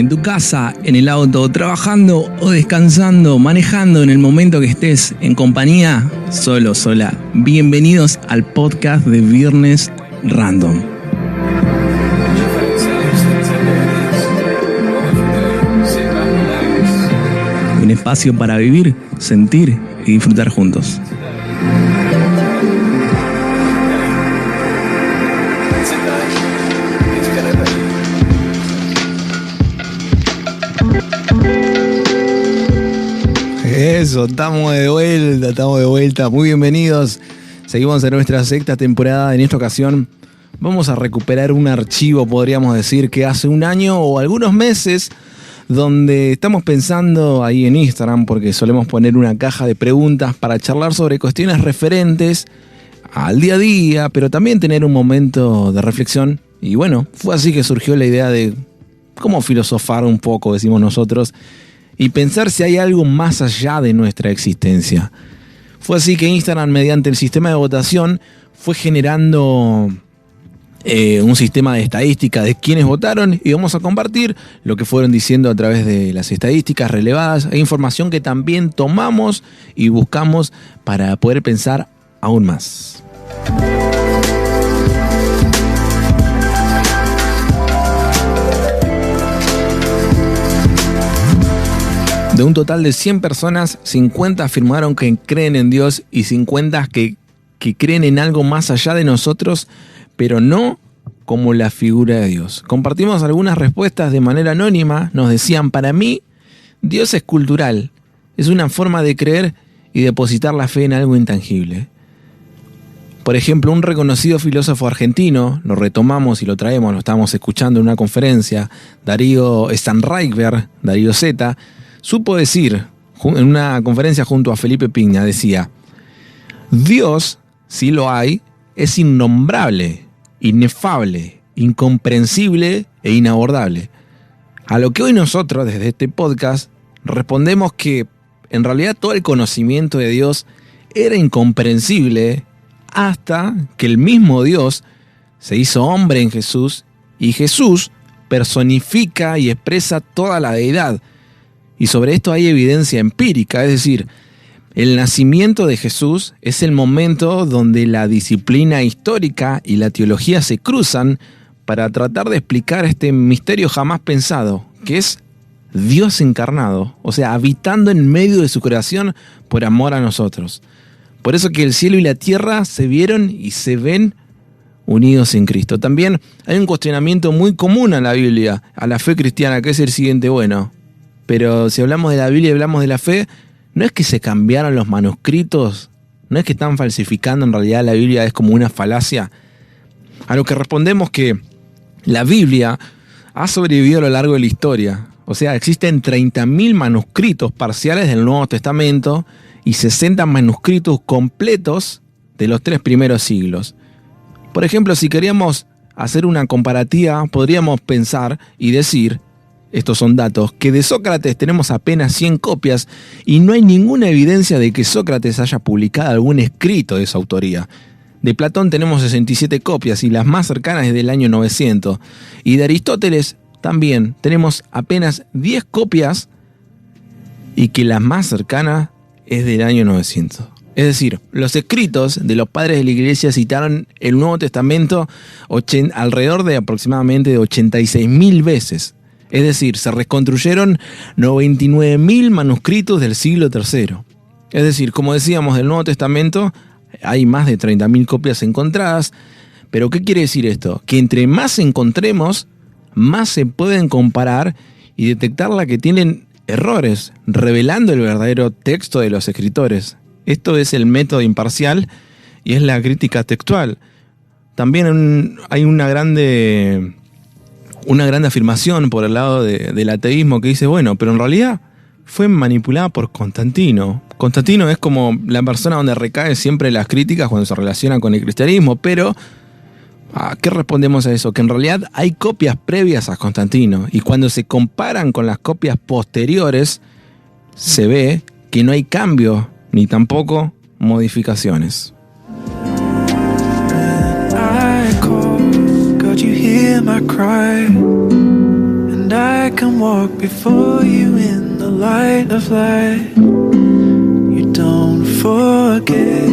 en tu casa, en el auto, trabajando o descansando, manejando, en el momento que estés en compañía, solo, sola. Bienvenidos al podcast de Viernes Random. Un espacio para vivir, sentir y disfrutar juntos. Eso, estamos de vuelta, muy bienvenidos. Seguimos en nuestra sexta temporada. En esta ocasión vamos a recuperar un archivo, podríamos decir, que hace un año o algunos meses, donde estamos pensando ahí en Instagram, porque solemos poner una caja de preguntas para charlar sobre cuestiones referentes al día a día, pero también tener un momento de reflexión. Y bueno, fue así que surgió la idea de cómo filosofar un poco, decimos nosotros, y pensar si hay algo más allá de nuestra existencia. Fue así que Instagram, mediante el sistema de votación, fue generando un sistema de estadística de quienes votaron, y vamos a compartir lo que fueron diciendo a través de las estadísticas relevadas e información que también tomamos y buscamos para poder pensar aún más. De un total de 100 personas, 50 afirmaron que creen en Dios y 50 que creen en algo más allá de nosotros, pero no como la figura de Dios. Compartimos algunas respuestas de manera anónima. Nos decían: para mí, Dios es cultural. Es una forma de creer y depositar la fe en algo intangible. Por ejemplo, un reconocido filósofo argentino, lo retomamos y lo traemos, lo estábamos escuchando en una conferencia, Darío Stanraiver, Darío Z, supo decir en una conferencia junto a Felipe Piña, decía: Dios, si lo hay, es innombrable, inefable, incomprensible e inabordable. A lo que hoy nosotros, desde este podcast, respondemos que en realidad todo el conocimiento de Dios era incomprensible hasta que el mismo Dios se hizo hombre en Jesús, y Jesús personifica y expresa toda la deidad. Y sobre esto hay evidencia empírica, es decir, el nacimiento de Jesús es el momento donde la disciplina histórica y la teología se cruzan para tratar de explicar este misterio jamás pensado, que es Dios encarnado, o sea, habitando en medio de su creación por amor a nosotros. Por eso que el cielo y la tierra se vieron y se ven unidos en Cristo. También hay un cuestionamiento muy común a la Biblia, a la fe cristiana, que es el siguiente: bueno, pero si hablamos de la Biblia y hablamos de la fe, ¿no es que se cambiaron los manuscritos? ¿No es que están falsificando en realidad la Biblia? ¿Es como una falacia? A lo que respondemos que la Biblia ha sobrevivido a lo largo de la historia. O sea, existen 30.000 manuscritos parciales del Nuevo Testamento y 60 manuscritos completos de los 3 primeros siglos. Por ejemplo, si queríamos hacer una comparativa, podríamos pensar y decir, estos son datos, que de Sócrates tenemos apenas 100 copias y no hay ninguna evidencia de que Sócrates haya publicado algún escrito de su autoría. De Platón tenemos 67 copias y las más cercanas es del año 900. Y de Aristóteles también tenemos apenas 10 copias y que la más cercana es del año 900. Es decir, los escritos de los padres de la iglesia citaron el Nuevo Testamento alrededor de aproximadamente 86.000 veces. Es decir, se reconstruyeron 99.000 manuscritos del siglo III. Es decir, como decíamos, del Nuevo Testamento hay más de 30.000 copias encontradas. Pero ¿qué quiere decir esto? Que entre más encontremos, más se pueden comparar y detectar la que tienen errores, revelando el verdadero texto de los escritores. Esto es el método imparcial y es la crítica textual. También hay una grande afirmación por el lado del ateísmo que dice, bueno, pero en realidad fue manipulada por Constantino. Constantino es como la persona donde recae siempre las críticas cuando se relaciona con el cristianismo, pero ¿qué respondemos a eso? Que en realidad hay copias previas a Constantino, y cuando se comparan con las copias posteriores, se ve que no hay cambio ni tampoco modificaciones. God, you hear my cry, and and I can walk before you in the light of light. You don't forget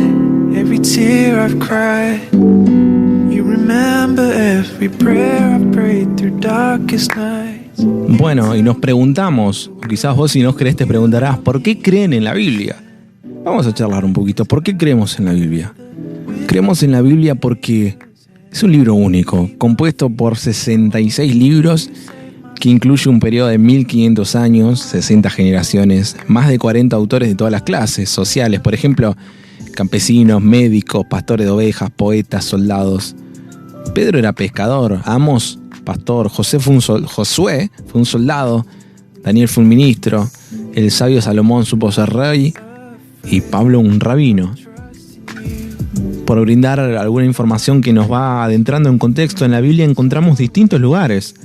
every tear I've cried. You remember every prayer I prayed through darkest nights. Bueno, y nos preguntamos, o quizás vos si no crees te preguntarás, ¿por qué creen en la Biblia? Vamos a charlar un poquito. ¿Por qué creemos en la Biblia? Creemos en la Biblia porque es un libro único, compuesto por 66 libros, que incluye un periodo de 1500 años, 60 generaciones, más de 40 autores de todas las clases sociales, por ejemplo, campesinos, médicos, pastores de ovejas, poetas, soldados. Pedro era pescador, Amos, pastor, Josué fue un soldado, Daniel fue un ministro, el sabio Salomón supo ser rey y Pablo un rabino. Por brindar alguna información que nos va adentrando en contexto, en la Biblia encontramos distintos lugares.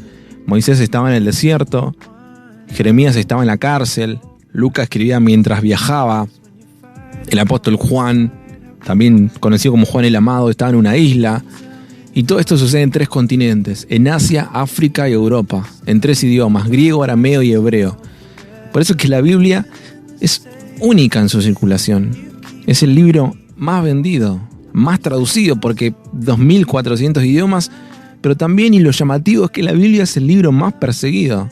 Moisés estaba en el desierto, Jeremías estaba en la cárcel, Lucas escribía mientras viajaba, el apóstol Juan, también conocido como Juan el Amado, estaba en una isla. Y todo esto sucede en 3 continentes, en Asia, África y Europa, en 3 idiomas, griego, arameo y hebreo. Por eso es que la Biblia es única en su circulación. Es el libro más vendido, más traducido, porque 2400 idiomas, pero también, y lo llamativo, es que la Biblia es el libro más perseguido.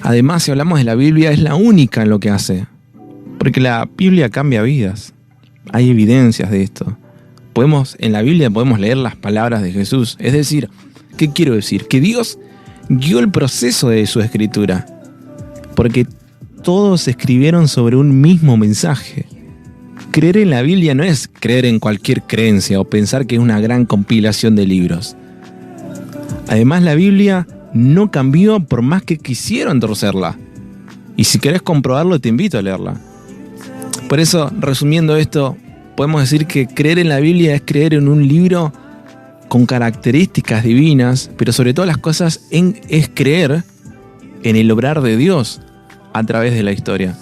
Además, si hablamos de la Biblia, es la única en lo que hace, porque la Biblia cambia vidas. Hay evidencias de esto. En la Biblia podemos leer las palabras de Jesús. Es decir, ¿qué quiero decir? Que Dios guió el proceso de su escritura, porque todos escribieron sobre un mismo mensaje. Creer en la Biblia no es creer en cualquier creencia o pensar que es una gran compilación de libros. Además, la Biblia no cambió por más que quisieron torcerla. Y si querés comprobarlo, te invito a leerla. Por eso, resumiendo esto, podemos decir que creer en la Biblia es creer en un libro con características divinas, pero sobre todas las cosas es creer en el obrar de Dios a través de la historia.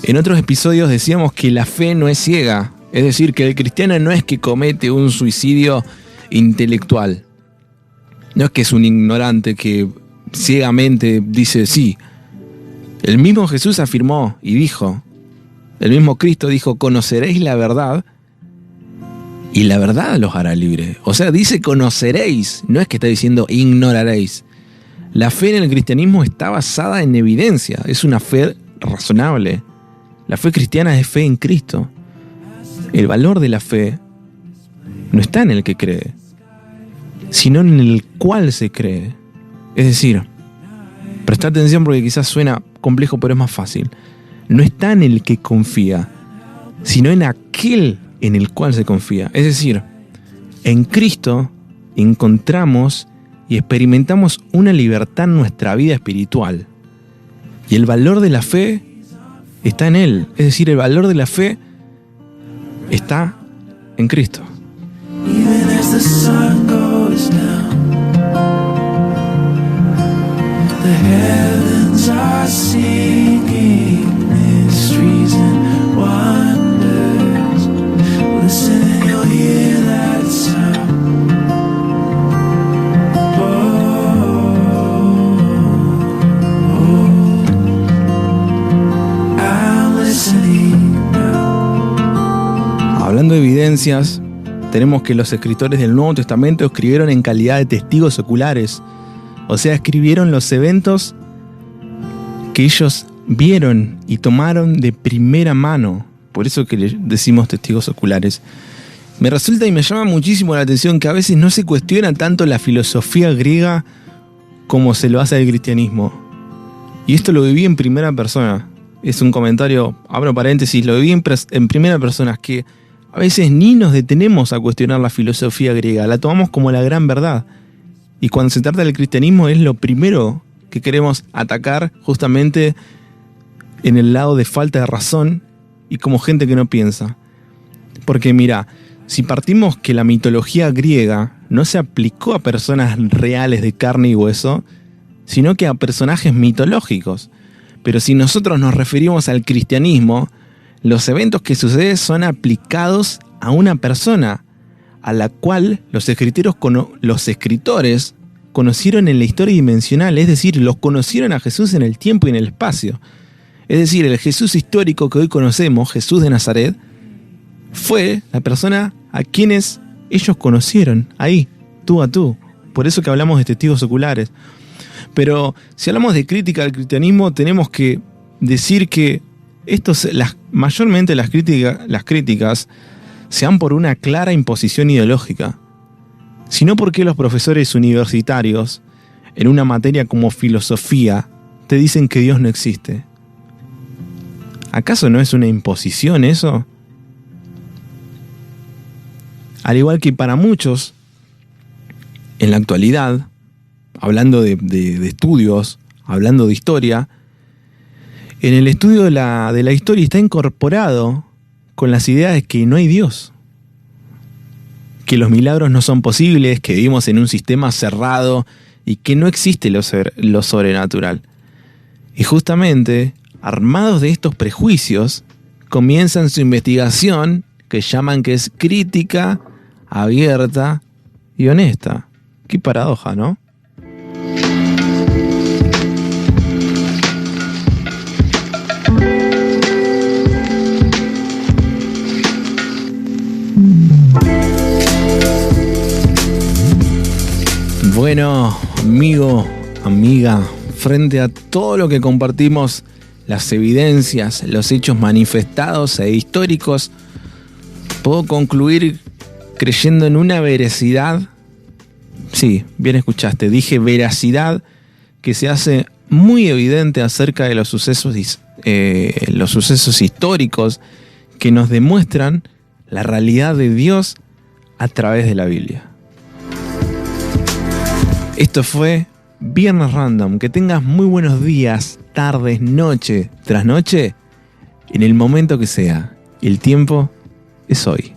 En otros episodios decíamos que la fe no es ciega, es decir, que el cristiano no es que comete un suicidio intelectual. No es que es un ignorante que ciegamente dice sí. El mismo Jesús afirmó y dijo, el mismo Cristo dijo, conoceréis la verdad y la verdad los hará libre. O sea, dice conoceréis, no es que está diciendo ignoraréis. La fe en el cristianismo está basada en evidencia, es una fe razonable. La fe cristiana es fe en Cristo. El valor de la fe no está en el que cree, sino en el cual se cree. Es decir, presta atención porque quizás suena complejo, pero es más fácil. No está en el que confía, sino en aquel en el cual se confía. Es decir, en Cristo encontramos y experimentamos una libertad en nuestra vida espiritual. Y el valor de la fe está en Él. Es decir, el valor de la fe está en Cristo. Even as the sun goes down, the heavens are singing mysteries and wonders. Listen and you'll hear that sound. I'm listening now. Hablando de evidencias, tenemos que los escritores del Nuevo Testamento escribieron en calidad de testigos oculares. O sea, escribieron los eventos que ellos vieron y tomaron de primera mano. Por eso que les decimos testigos oculares. Me resulta y me llama muchísimo la atención que a veces no se cuestiona tanto la filosofía griega como se lo hace al cristianismo. Y esto lo viví en primera persona. Es un comentario, abro paréntesis, lo viví en primera persona, que a veces ni nos detenemos a cuestionar la filosofía griega, la tomamos como la gran verdad. Y cuando se trata del cristianismo es lo primero que queremos atacar, justamente en el lado de falta de razón y como gente que no piensa. Porque mira, si partimos que la mitología griega no se aplicó a personas reales de carne y hueso, sino que a personajes mitológicos. Pero si nosotros nos referimos al cristianismo, los eventos que suceden son aplicados a una persona, a la cual los escritores conocieron en la historia dimensional, es decir, los conocieron a Jesús en el tiempo y en el espacio. Es decir, el Jesús histórico que hoy conocemos, Jesús de Nazaret, fue la persona a quienes ellos conocieron, ahí, tú a tú. Por eso que hablamos de testigos oculares. Pero si hablamos de crítica al cristianismo, tenemos que decir que mayormente las críticas se dan por una clara imposición ideológica, sino porque los profesores universitarios, en una materia como filosofía, te dicen que Dios no existe. ¿Acaso no es una imposición eso? Al igual que para muchos, en la actualidad, hablando de estudios, hablando de historia, en el estudio de la historia está incorporado con las ideas de que no hay Dios, que los milagros no son posibles, que vivimos en un sistema cerrado y que no existe lo sobrenatural. Y justamente, armados de estos prejuicios, comienzan su investigación que llaman que es crítica, abierta y honesta. Qué paradoja, ¿no? Bueno, amigo, amiga, frente a todo lo que compartimos, las evidencias, los hechos manifestados e históricos, puedo concluir creyendo en una veracidad, sí, bien escuchaste, dije veracidad, que se hace muy evidente acerca de los sucesos históricos que nos demuestran la realidad de Dios a través de la Biblia. Esto fue Viernes Random. Que tengas muy buenos días, tardes, noche, tras noche, en el momento que sea. El tiempo es hoy.